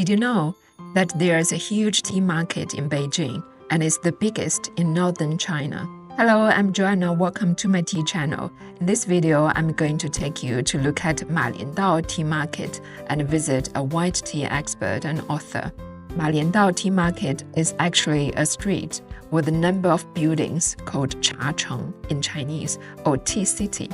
Did you know that there is a huge tea market in Beijing and it's the biggest in northern China? Hello, I'm Joanna. Welcome to my tea channel. In this video, I'm going to take you to look at Maliandao Tea Market and visit a white tea expert and author. Maliandao Tea Market is actually a street with a number of buildings called Chacheng in Chinese, or tea city.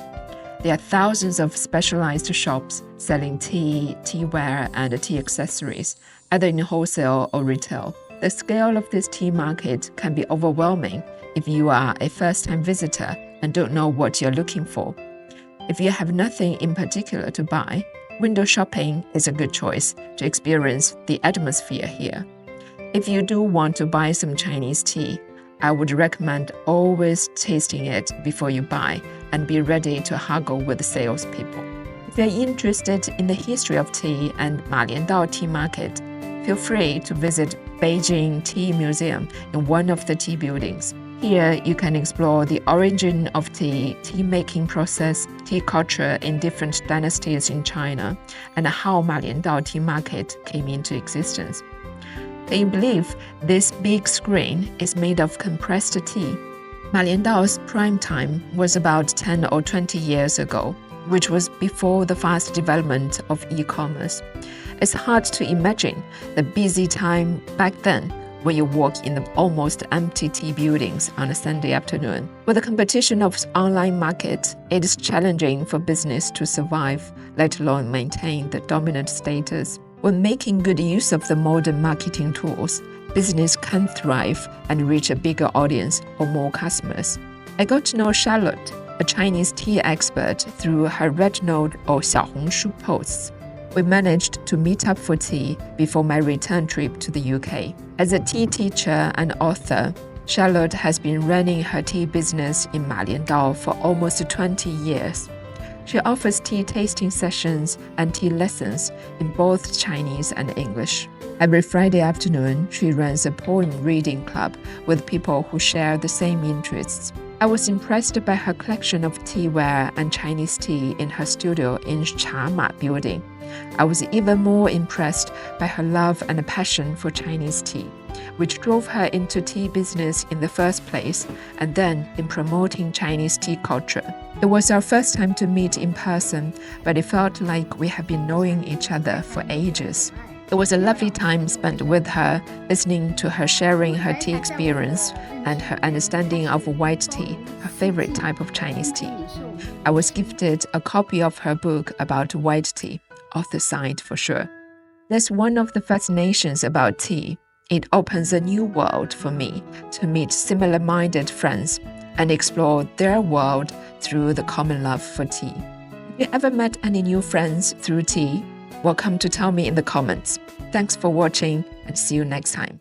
There are thousands of specialized shops selling tea, teaware, and tea accessories, either in wholesale or retail. The scale of this tea market can be overwhelming if you are a first-time visitor and don't know what you're looking for. If you have nothing in particular to buy, window shopping is a good choice to experience the atmosphere here. If you do want to buy some Chinese tea, I would recommend always tasting it before you buy and be ready to haggle with the salespeople. If you're interested in the history of tea and Maliandao Tea Market, feel free to visit Beijing Tea Museum in one of the tea buildings. Here, you can explore the origin of tea, tea-making process, tea culture in different dynasties in China, and how Maliandao Tea Market came into existence. Can you believe this big screen is made of compressed tea? Maliandao's prime time was about 10 or 20 years ago, which was before the fast development of e-commerce. It's hard to imagine the busy time back then when you walk in the almost empty tea buildings on a Sunday afternoon. With the competition of online market, it is challenging for business to survive, let alone maintain the dominant status. When making good use of the modern marketing tools, business can thrive and reach a bigger audience or more customers. I got to know Charlotte, a Chinese tea expert, through her Red Note or Xiaohongshu posts. We managed to meet up for tea before my return trip to the UK. As a tea teacher and author, Charlotte has been running her tea business in Maliandao for almost 20 years. She offers tea tasting sessions and tea lessons in both Chinese and English. Every Friday afternoon, she runs a poem reading club with people who share the same interests. I was impressed by her collection of teaware and Chinese tea in her studio in Chama building. I was even more impressed by her love and passion for Chinese tea, which drove her into tea business in the first place and then in promoting Chinese tea culture. It was our first time to meet in person, but it felt like we had been knowing each other for ages. It was a lovely time spent with her, listening to her sharing her tea experience and her understanding of white tea, her favorite type of Chinese tea. I was gifted a copy of her book about white tea, author-signed for sure. That's one of the fascinations about tea. It opens a new world for me to meet similar-minded friends and explore their world through the common love for tea. Have you ever met any new friends through tea? Welcome to tell me in the comments. Thanks for watching and see you next time.